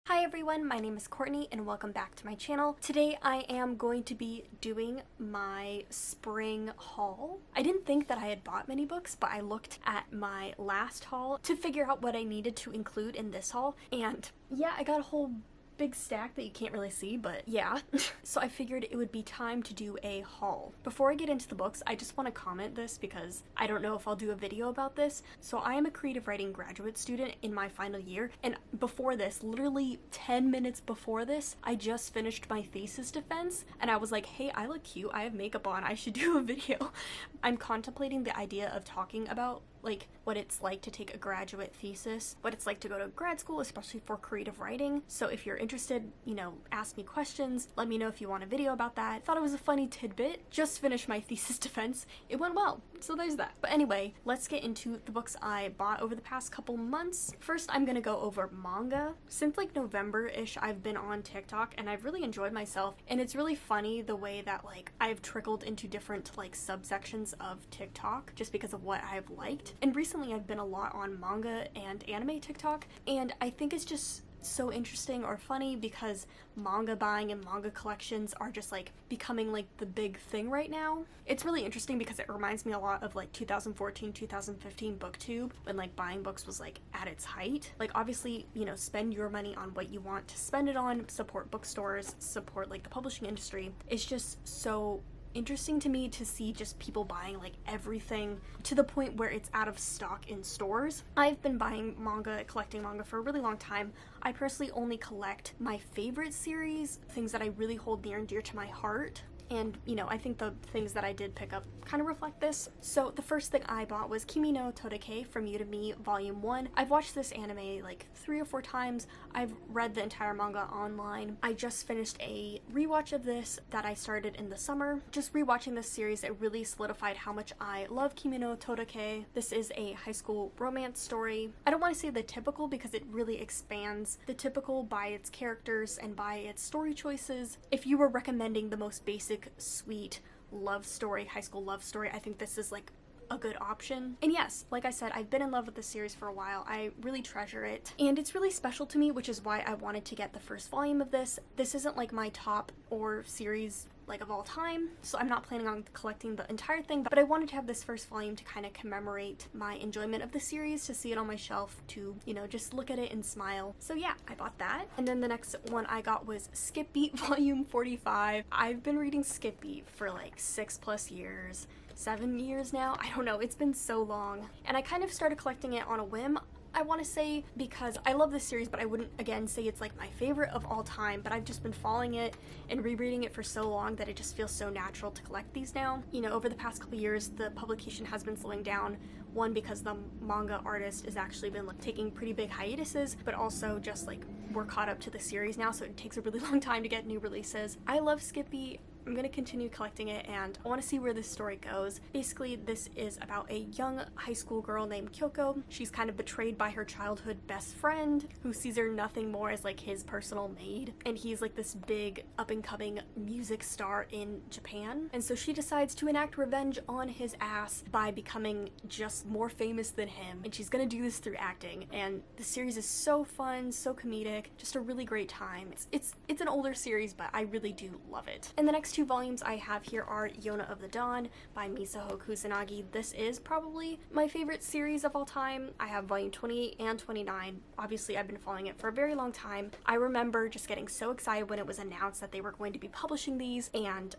Hi everyone, my name is Courtney and welcome back to my channel. Today I am going to be doing my spring haul. I didn't think that I had bought many books, but I looked at my last haul to figure out what I needed to include in this haul, and yeah, I got a whole big stack that you can't really see, but yeah. So I figured it would be time to do a haul. Before I get into the books, I just want to comment this because I don't know if I'll do a video about this. So I am a creative writing graduate student in my final year, and before this, literally 10 minutes before this, I just finished my thesis defense, and I was like, hey, I look cute, I have makeup on, I should do a video. I'm contemplating the idea of talking about like what it's like to take a graduate thesis, what it's like to go to grad school, especially for creative writing. So if you're interested, ask me questions, let me know if you want a video about that. Thought it was a funny tidbit. Just finished my thesis defense. It went well, so there's that. But anyway, let's get into the books I bought over the past couple months. First, I'm gonna go over manga. Since like November-ish, I've been on TikTok and I've really enjoyed myself, and it's really funny the way that like I've trickled into different like subsections of TikTok just because of what I've liked. And recently I've been a lot on manga and anime TikTok, and I think it's just so interesting or funny because manga buying and manga collections are just like becoming like the big thing right now. It's really interesting because it reminds me a lot of like 2014 2015 booktube, when like buying books was like at its height. Like obviously, spend your money on what you want to spend it on, support bookstores, support like the publishing industry. It's just so interesting to me to see just people buying like everything to the point where it's out of stock in stores. I've been buying manga, collecting manga for a really long time. I personally only collect my favorite series, things that I really hold near and dear to my heart. And, I think the things that I did pick up kind of reflect this. So the first thing I bought was Kimi no Todeke from You to Me Volume 1. I've watched this anime like 3 or 4 times. I've read the entire manga online. I just finished a rewatch of this that I started in the summer. Just rewatching this series, it really solidified how much I love Kimi no Todeke. This is a high school romance story. I don't want to say the typical because it really expands the typical by its characters and by its story choices. If you were recommending the most basic, sweet love story, high school love story, I think this is like a good option. And yes, like I said, I've been in love with this series for a while. I really treasure it, and it's really special to me, which is why I wanted to get the first volume of this. This isn't like my top or series like of all time, so I'm not planning on collecting the entire thing, but I wanted to have this first volume to kind of commemorate my enjoyment of the series, to see it on my shelf, to just look at it and smile. So yeah, I bought that. And then the next one I got was Skip Beat Volume 45. I've been reading Skip Beat for like 6+ years, 7 years now, I don't know, it's been so long, and I kind of started collecting it on a whim, I want to say, because I love this series, but I wouldn't again say it's like my favorite of all time. But I've just been following it and rereading it for so long that it just feels so natural to collect these now. Over the past couple years, the publication has been slowing down. One, because the manga artist has actually been like taking pretty big hiatuses, but also just like we're caught up to the series now, so it takes a really long time to get new releases. I love Skippy. I'm gonna continue collecting it, and I want to see where this story goes. Basically, this is about a young high school girl named Kyoko. She's kind of betrayed by her childhood best friend, who sees her nothing more as like his personal maid, and he's like this big up-and-coming music star in Japan. And so she decides to enact revenge on his ass by becoming just more famous than him, and she's gonna do this through acting. And the series is so fun, so comedic, just a really great time. It's an older series, but I really do love it. And the next 2 volumes I have here are Yona of the Dawn by Misaho Kusanagi. This is probably my favorite series of all time. I have volume 28 and 29. Obviously, I've been following it for a very long time. I remember just getting so excited when it was announced that they were going to be publishing these, and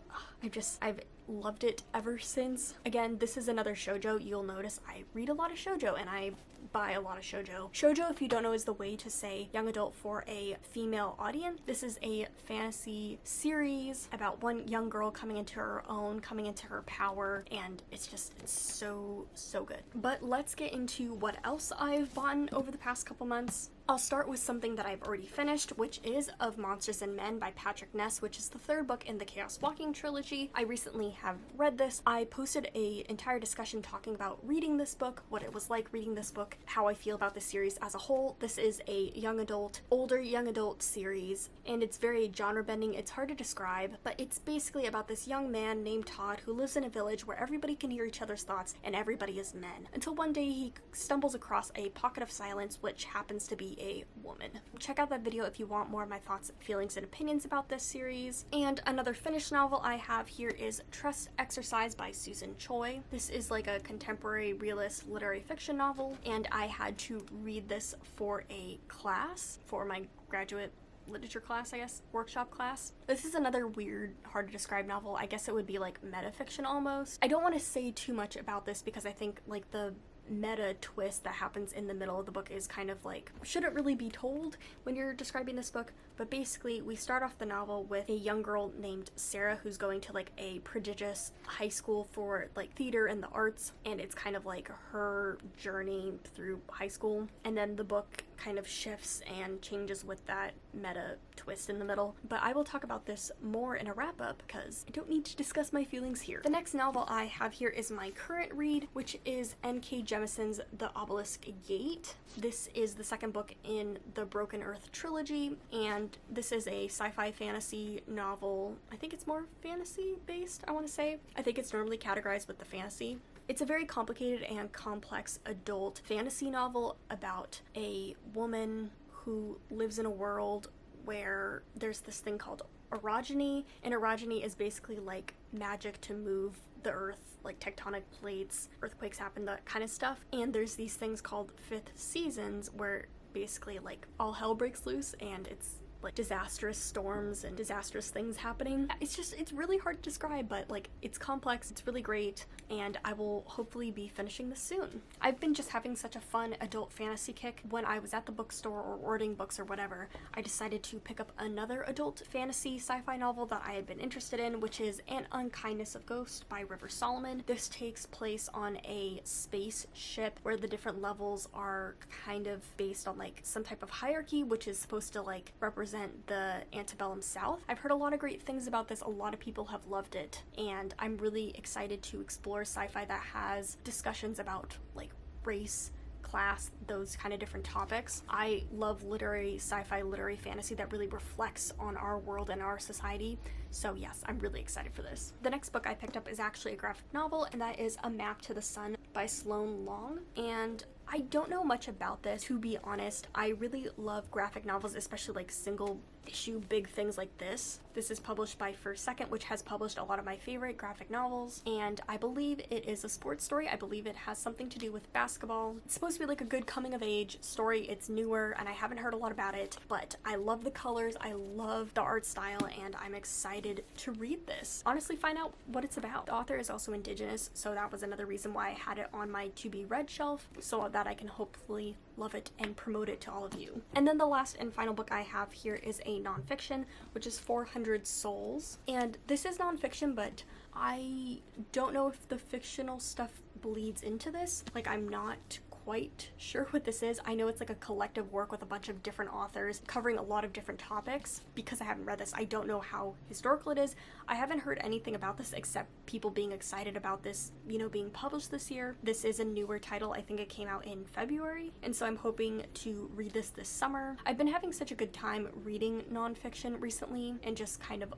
I've loved it ever since. Again, this is another shoujo. You'll notice I read a lot of shoujo, and I buy a lot of shoujo. Shoujo, if you don't know, is the way to say young adult for a female audience. This is a fantasy series about one young girl coming into her own, coming into her power, and it's so good. But let's get into what else I've bought over the past couple months. I'll start with something that I've already finished, which is Of Monsters and Men by Patrick Ness, which is the 3rd book in the Chaos Walking trilogy. I recently have read this. I posted an entire discussion talking about reading this book, what it was like reading this book, how I feel about the series as a whole. This is a young adult, older young adult series, and it's very genre bending. It's hard to describe, but it's basically about this young man named Todd who lives in a village where everybody can hear each other's thoughts and everybody is men. Until one day he stumbles across a pocket of silence, which happens to be Be a Woman. Check out that video if you want more of my thoughts, feelings, and opinions about this series. And another finished novel I have here is Trust Exercise by Susan Choi. This is like a contemporary realist literary fiction novel, and I had to read this for a class, for my graduate literature class, I guess, workshop class. This is another weird, hard to describe novel. I guess it would be like metafiction almost. I don't want to say too much about this because I think like the meta twist that happens in the middle of the book is kind of like, shouldn't really be told when you're describing this book. But basically we start off the novel with a young girl named Sarah who's going to like a prodigious high school for like theater and the arts, and it's kind of like her journey through high school. And then the book kind of shifts and changes with that meta twist in the middle. But I will talk about this more in a wrap-up because I don't need to discuss my feelings here. The next novel I have here is my current read, which is N.K. Jemisin's The Obelisk Gate. This is the second book in the Broken Earth trilogy, and this is a sci-fi fantasy novel. I think it's more fantasy based, I want to say. I think it's normally categorized with the fantasy. It's a very complicated and complex adult fantasy novel about a woman who lives in a world where there's this thing called orogeny, and orogeny is basically like magic to move the earth, like tectonic plates, earthquakes happen, that kind of stuff. And there's these things called fifth seasons where basically like all hell breaks loose and it's like disastrous storms and disastrous things happening. It's really hard to describe, but like it's complex, it's really great, and I will hopefully be finishing this soon. I've been just having such a fun adult fantasy kick. When I was at the bookstore or ordering books or whatever, I decided to pick up another adult fantasy sci-fi novel that I had been interested in, which is An Unkindness of Ghost by River Solomon. This takes place on a spaceship where the different levels are kind of based on like some type of hierarchy, which is supposed to like represent the antebellum South. I've heard a lot of great things about this. A lot of people have loved it, and I'm really excited to explore sci-fi that has discussions about like race, class, those kind of different topics. I love literary sci-fi, literary fantasy that really reflects on our world and our society. So yes, I'm really excited for this. The next book I picked up is actually a graphic novel, and that is A Map to the Sun by Sloan Long. And I don't know much about this, to be honest. I really love graphic novels, especially like single issue big things like this. This is published by First Second, which has published a lot of my favorite graphic novels, and I believe it is a sports story. I believe it has something to do with basketball. It's supposed to be like a good coming of age story. It's newer and I haven't heard a lot about it, but I love the colors, I love the art style, and I'm excited to read this. Honestly, find out what it's about. The author is also Indigenous, so that was another reason why I had it on my to be read shelf, so that I can hopefully love it and promote it to all of you. And then the last and final book I have here is a nonfiction, which is 400 Souls. And this is nonfiction, but I don't know if the fictional stuff bleeds into this. Like, I'm not quite sure what this is. I know it's like a collective work with a bunch of different authors covering a lot of different topics. Because I haven't read this, I don't know how historical it is. I haven't heard anything about this except people being excited about this, you know, being published this year. This is a newer title. I think it came out in February, and so I'm hoping to read this summer. I've been having such a good time reading nonfiction recently and just kind of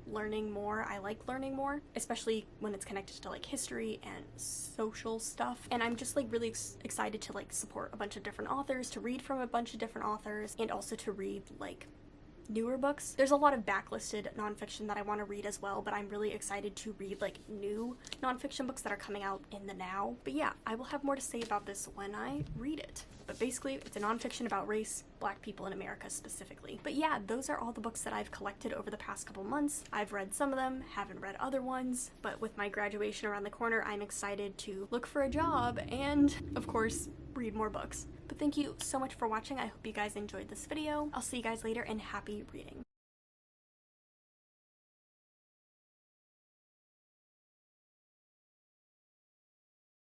learning more. I like learning more, especially when it's connected to like history and social stuff. And I'm just like really excited to like support a bunch of different authors, to read from a bunch of different authors, and also to read like newer books. There's a lot of backlisted nonfiction that I want to read as well, but I'm really excited to read like new nonfiction books that are coming out in the now. But yeah, I will have more to say about this when I read it. But basically, it's a nonfiction about race, Black people in America specifically. But yeah, those are all the books that I've collected over the past couple months. I've read some of them, haven't read other ones, but with my graduation around the corner, I'm excited to look for a job and, of course, read more books. But thank you so much for watching. I hope you guys enjoyed this video. I'll see you guys later, and happy reading.